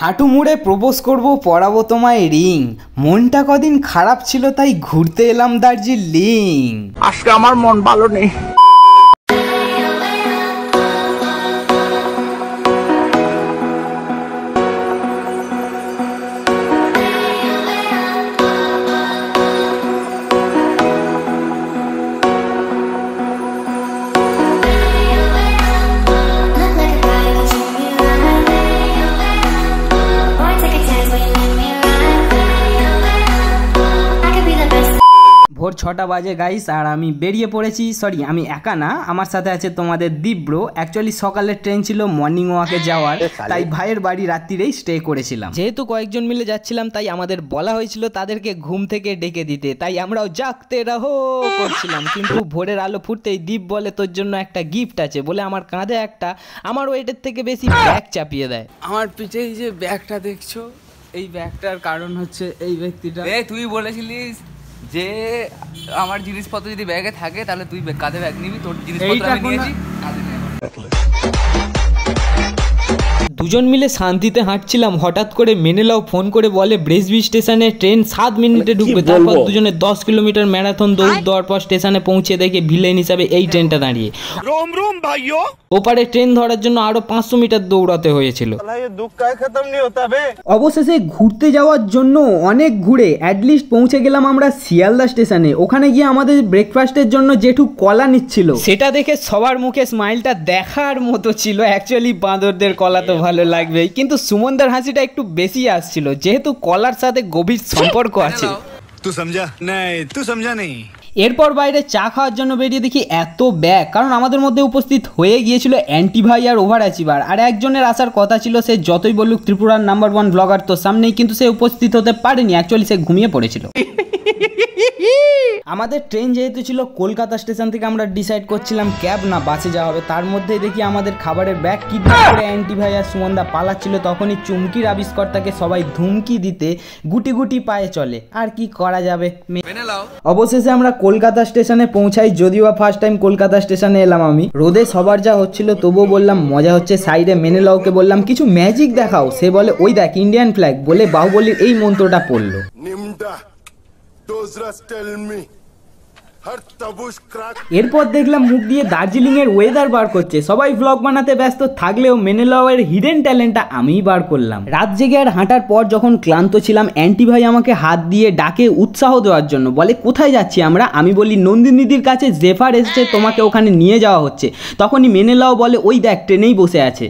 হাঁটু মুড়ে প্রপোজ করব, পরাবো তোমায় রিং। মনটা কদিন খারাপ ছিল তাই ঘুরতে এলাম দার্জিলিং। আজকে আমার মন ভালো নেই। ভোর 6টা বাজে গাইস, আর আমি বেরিয়ে পড়েছি। সরি, আমি একা না, আমার সাথে আছে তোমাদের দীব্র। অ্যাকচুয়ালি সকালের ট্রেন ছিল মর্নিং ওয়াকে যাওয়ার, তাই ভাইয়ের বাড়ি রাত্রিরেই স্টে করেছিলাম। যেহেতু কয়েকজন মিলে যাচ্ছিলাম তাই আমাদের বলা হয়েছিল তাদেরকে ঘুম থেকে ডেকে দিতে, তাই আমরাও জাগতে রাহো করছিলাম। কিন্তু ভোরের আলো ফুটতেই দীপ বলে তোর জন্য একটা গিফট আছে বলে আমার কাঁধে একটা আমার ওয়েটের থেকে বেশি ব্যাগ চাপিয়ে দেয়। আমার পিঠে এই যে ব্যাগটা দেখছো, এই ব্যাগটার কারণ হচ্ছে এই ব্যক্তিটা। তুই বলেছিলিস যে আমার জিনিসপত্র যদি ব্যাগে থাকে তাহলে তুই কাঁধে ব্যাগ নিবি, তোর জিনিসপত্র আমি নিয়েছি। দুজন মিলে শান্তিতে হাঁটছিলাম, হঠাৎ করে মেনেলাও ফোন করে বলে ব্রেসবি স্টেশনে ট্রেন 7 মিনিটে ঢুকবে। তারপর দুজনে 10 কিলোমিটার ম্যারাথন দৌড় দেওয়ার পর স্টেশনে পৌঁছে দেখে ভিলেন হিসাবে এই ট্রেনটা দাঁড়িয়ে। ওপারে ট্রেন ধরার জন্য আরো 500 মিটার দৌড়াতে হয়েছিল। অবশেষে ঘুরতে যাওয়ার জন্য অনেক ঘুরে অ্যাটলিস্ট পৌঁছে গেলাম আমরা শিয়ালদা স্টেশনে। ওখানে গিয়ে আমাদের ব্রেকফাস্টের জন্য জেঠু কলা নিচ্ছিল, সেটা দেখে সবার মুখে স্মাইলটা দেখার মতো ছিল। অ্যাকচুয়ালি বাঁদরদের কলা তো ভালো লাগবেই, কিন্তু সুমনদার হাসিটা একটু বেশি আসছিল যেহেতু কলার সাথে গভীর সম্পর্ক আছে। তুই সমঝা? নাই, তুই সমঝা নেই। এরপর বাইরে চা খাওয়ার জন্য বেরিয়ে দেখি এত ব্যাগ, কারণ আমাদের মধ্যে উপস্থিত হয়ে গিয়েছিল অ্যান্টি ভাই আর ওভার অ্যাচিভার। আর একজনের আসার কথা ছিল, সে যতই বলুক ত্রিপুরার নাম্বার 1 ব্লগার তো সামনেই, কিন্তু সে উপস্থিত হতে পারেনি। অ্যাকচুয়ালি সে ঘুমিয়ে পড়েছিল। আমাদের ট্রেন যেহেতু ছিল কলকাতা স্টেশন থেকে, আমরা ডিসাইড করছিলাম ক্যাব না বাসে যাওয়া হবে। তার মধ্যেই দেখি আমাদের খাবারের ব্যাগ কিডন্যাপ করে অ্যান্টি ভাই আর সুমনদা পালাচ্ছিল। তখনই চুমকির আবিষ্কর্তাকে সবাই ধুমকি দিতে গুটি গুটি পায়ে চলে। আর কি করা যাবে। অবশেষে আমরা কলকাতা স্টেশনে পৌঁছাই, যদিও ফার্স্ট টাইম কলকাতা স্টেশনে এলাম আমি। রোদে সবার যা হচ্ছিল তবুও বললাম মজা হচ্ছে। সাইডে মেনেলাওকে বললাম কিছু ম্যাজিক দেখাও, সে বলে ওই দেখ ইন্ডিয়ান ফ্ল্যাগ, বলে বাহুবলীর এই মন্ত্রটা পড়লো। এরপর দেখলাম মুখ দিয়ে দার্জিলিং এর ওয়েদার বার করছে। সবাই ব্লগ বানাতে ব্যস্ত থাকলেও মেনেলাও এর হিডেন ট্যালেন্টটা আমিই বার করলাম। রাত জেগে আর হাঁটার পর যখন ক্লান্ত ছিলাম, অ্যান্টি ভাই আমাকে হাত দিয়ে ডাকে উৎসাহ দেওয়ার জন্য, বলে কোথায় যাচ্ছি আমরা। আমি বলি নন্দিনীদির কাছে, জেফার এসছে, তোমাকে ওখানে নিয়ে যাওয়া হচ্ছে। তখনই মেনেলাও বলে ওই দেখ ট্রেনেই বসে আছে।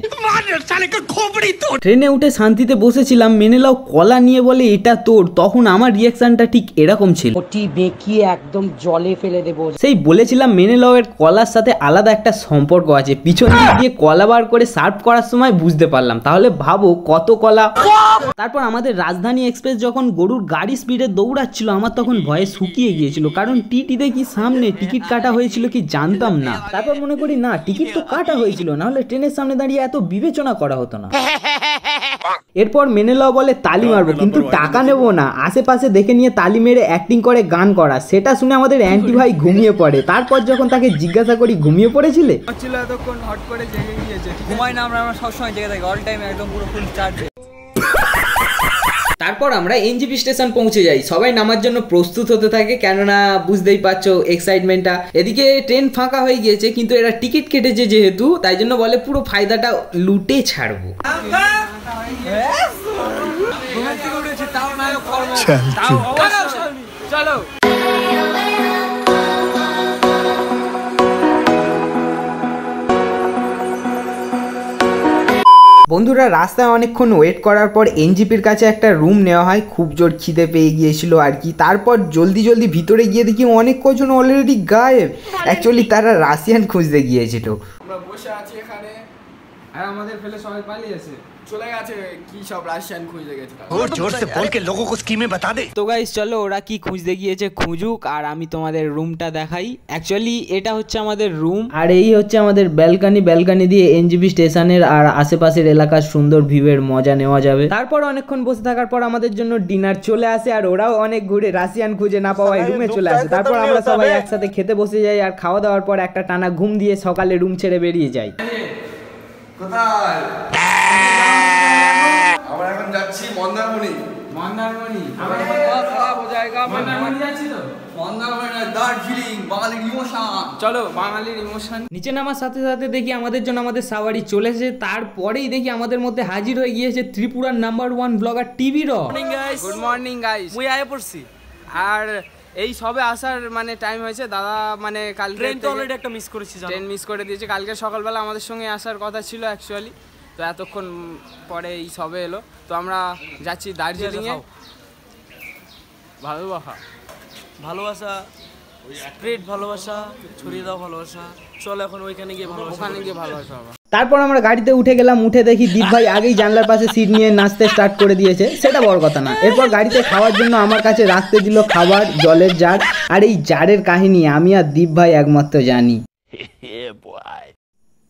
ট্রেনে উঠে শান্তিতে বসেছিলাম, মেনেলাও কলা নিয়ে বলে এটা তোর। তখন আমার রিয়াকশনটা ঠিক এরকম ছিল, বেঁকিয়ে একদম জলে ফেলে দেবো। সেই বলেছিলাম মেনেলাও এর কলার সাথে আলাদা একটা সম্পর্ক আছে। পিছন দিক দিয়ে কলা বার করে সার্ভ করার সময় বুঝতে পারলাম, তাহলে ভাবো কত কলা। তারপর আমাদের রাজধানী এক্সপ্রেস যখন গরুর গাড়ি স্পিডে দৌড়াচ্ছিল, আমার তখন ভয়ে শুকিয়ে গিয়েছিল, কারণ টিটি দেখি সামনে টিকিট কাটা হয়েছিল কি জানতাম না। তারপর মনে করি না, টিকিট তো কাটা হয়েছিল, নাহলে ট্রেনের সামনে দাঁড়িয়ে এত বিবেচনা করা হতো না। এরপর মেনেলাও বলে তালি মারবো, কিন্তু টাকা নেবো না, আশেপাশে দেখে নিয়ে তালি মেরে অ্যাক্টিং করে গান করা। সেটা শুনে আমাদের অ্যান্টি ভাই ঘুমিয়ে পড়ে। তারপর যখন তাকে জিজ্ঞাসা করি ঘুমিয়ে পড়েছিলে, এতক্ষণ হট করে জেগে গিয়েছে। ঘুমাই না, আমরা সবসময় জেগে থাকি, অল টাইম একদম পুরো ফুল চার্জে। তারপর আমরা এনজিপি স্টেশন পৌঁছে যাই। সবাই নামার জন্য প্রস্তুত হতে থাকে, কেননা বুঝতেই পারছো এক্সাইটমেন্টটা। এদিকে ট্রেন ফাঁকা হয়ে গিয়েছে, কিন্তু এরা টিকিট কেটেছে যেহেতু, তাই জন্য বলে পুরো ফায়দাটা লুটে ছাড়বো। চলো বন্ধুরা, রাস্তায় অনেকক্ষণ ওয়েট করার পর এনজিপির কাছে একটা রুম নেওয়া হয়। খুব জোর খিদে পেয়ে গিয়েছিল আর কি। তারপর জলদি জলদি ভিতরে গিয়ে দেখি অনেক কজন অলরেডি গায়েব। অ্যাকচুয়ালি তারা রাশিয়ান খুঁজতে গিয়েছিল। আমরা বসে আছি এখানে, আর আমাদের ফেলে সবাই পালিয়েছে, চলে গেছে। কি সব রাশিয়ান খুঁজতে গেছে, জোর সে বল কে লোগো কো স্কিমে বাতা দে। তো গাইস চলো ওরা কি খুঁজতে গিয়েছে খুঁজুক, আর আমি তোমাদের রুমটা দেখাই। অ্যাকচুয়ালি এটা হচ্ছে আমাদের রুম, আর এই হচ্ছে আমাদের ব্যালকনি। ব্যালকনি দিয়ে এনজিপি স্টেশনের আর আশেপাশের এলাকার সুন্দর ভিউয়ের মজা নেওয়া যাবে। তারপর অনেকক্ষণ বসে থাকার পর আমাদের জন্য ডিনার চলে আসে, আর ওরাও অনেক ঘুরে রাশিয়ান খুঁজে না পাওয়ায় রুমে চলে আসে। তারপর আমরা সবাই একসাথে খেতে বসে যাই, আর খাওয়া দাওয়ার পর একটা টানা ঘুম দিয়ে সকালে রুম ছেড়ে বেরিয়ে যাই। কোথায় আমরা এখন মন্দারমণি আমার মাথা খারাপ হয়ে যায়গা মন্দারমণি যাচ্ছি তো মন্দারমণি দার্জিলিং বাঙালির ইমোশন চলো বাঙালির ইমোশন নিচে নামার সাথে সাথে দেখি আমাদের জন্য আমাদের সাওয়ারি চলে এসেছে, তারপরেই দেখি আমাদের মধ্যে হাজির হয়ে গিয়েছে ত্রিপুরার নাম্বার 1 ব্লগার টিভি র। গুড মর্নিং গাইস মুই আয়ে পড়ছি আর এই সবে আসার মানে টাইম হয়েছে দাদা, মানে কালকে ট্রেন তো অলরেডি একটা মিস করেছি, ট্রেন মিস করে দিয়েছে। কালকে সকালবেলা আমাদের সঙ্গে আসার কথা ছিল অ্যাকচুয়ালি, তো এতক্ষণ পরে এই সবে এলো। তো আমরা যাচ্ছি দার্জিলিংয়ে। ভালোবাসা স্প্রেড, ভালোবাসা ছড়িয়ে দাও, ভালোবাসা চল এখন ওইখানে গিয়ে ভালোবাসা হবে। তারপর আমরা গাড়িতে উঠে গেলাম, উঠে দেখি দীপ ভাই আগেই জানলার পাশে সিট নিয়ে নাচতে স্টার্ট করে দিয়েছে। সেটা বড় কথা না, এরপর গাড়িতে খাওয়ার জন্য আমার কাছে রাখতে দিল খাবার, জলের জার। আর এই জারের কাহিনী আমি আর দীপ ভাই একমাত্র জানি।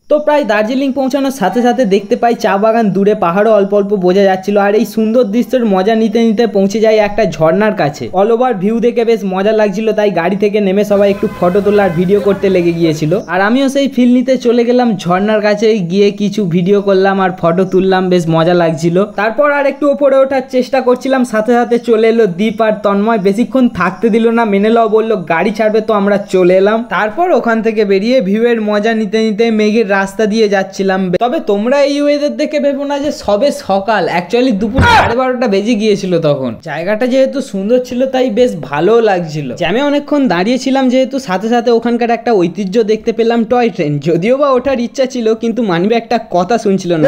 তো প্রায় দার্জিলিং পৌঁছানোর সাথে সাথে দেখতে পাই চা বাগান, দূরে পাহাড়ও অল্প অল্প বোঝা যাচ্ছিল। আর এই সুন্দর দৃশ্যের মজা নিতে নিতে পৌঁছে যায় একটা ঝর্ণার কাছে। অল ওভার ভিউ দেখে বেশ মজা লাগছিল, তাই গাড়ি থেকে নেমে সবাই একটু ফটো তোলা আর ভিডিও করতে লেগে গিয়েছিল। আর আমিও সেই ফিল নিতে চলে গেলাম ঝর্ণার কাছে, গিয়ে কিছু ভিডিও করলাম আর ফটো তুললাম, বেশ মজা লাগছিল। তারপর আর একটু ওপরে ওঠার চেষ্টা করছিলাম, সাথে সাথে চলে এলো দীপ আর তন্ময়। বেশিক্ষণ থাকতে দিল না, মেনে লও বললো গাড়ি ছাড়বে, তো আমরা চলে এলাম। তারপর ওখান থেকে বেরিয়ে ভিউয়ের মজা নিতে নিতে মেঘের রাস্তা দিয়ে যাচ্ছিলাম। তবে তোমরা এই ওয়েদার দেখে ভেবো না যে সবে সকাল, অ্যাকচুয়ালি দুপুর 12:30 বেজে গিয়েছিল তখন। জায়গাটা যেহেতু সুন্দর ছিল তাই বেশ ভালো লাগছিল। জ্যামে অনেকক্ষণ দাঁড়িয়েছিলাম যেহেতু, সাথে সাথে ওখানকার একটা ঐতিহ্য দেখতে পেলাম, টয় ট্রেন। যদিও বা ওঠার ইচ্ছা ছিল কিন্তু মানিবে একটা কথা শুনছিল না,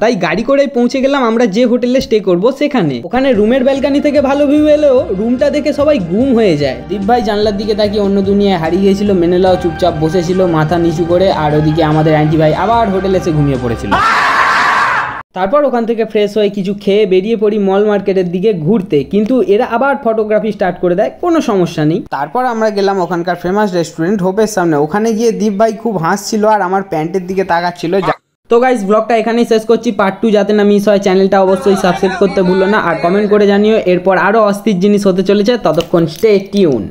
তাই গাড়ি করেই পৌঁছে গেলাম আমরা যে হোটেলে স্টে করব সেখানে। ওখানে রুমের ব্যালকানি থেকে ভালো ভিউ এলেও রুমটা দেখে সবাই গুম হয়ে যায়। দীপ ভাই জানলার দিকে তাকিয়ে অন্য দুনিয়ায় হারিয়ে গিয়েছিল, মেনে লাও চুপচাপ বসেছিল মাথা নিচু করে, আর ওদিকে আমাদের আন্টি ভাই আবার হোটেলে এসে ঘুমিয়ে পড়েছিল। তারপর ওখান থেকে ফ্রেশ হয়ে কিছু খেয়ে বেরিয়ে পড়ি মল মার্কেটের দিকে ঘুরতে, কিন্তু এরা আবার ফটোগ্রাফি স্টার্ট করে দেয়, কোনো সমস্যা নেই। তারপর আমরা গেলাম ওখানকার ফেমাস রেস্টুরেন্ট হোপের সামনে। ওখানে গিয়ে দীপ ভাই খুব হাসছিল আর আমার প্যান্টের দিকে তাকাচ্ছিল। তো গাইস ব্লগটা এখানেই শেষ করছি। পার্ট 2 যাতে না মিস হয়, চ্যানেলটা অবশ্যই সাবস্ক্রাইব করতে ভুলো না, আর কমেন্ট করে জানিও এরপর আরও অস্থির জিনিস হতে চলেছে। ততক্ষণ স্টে টিউন।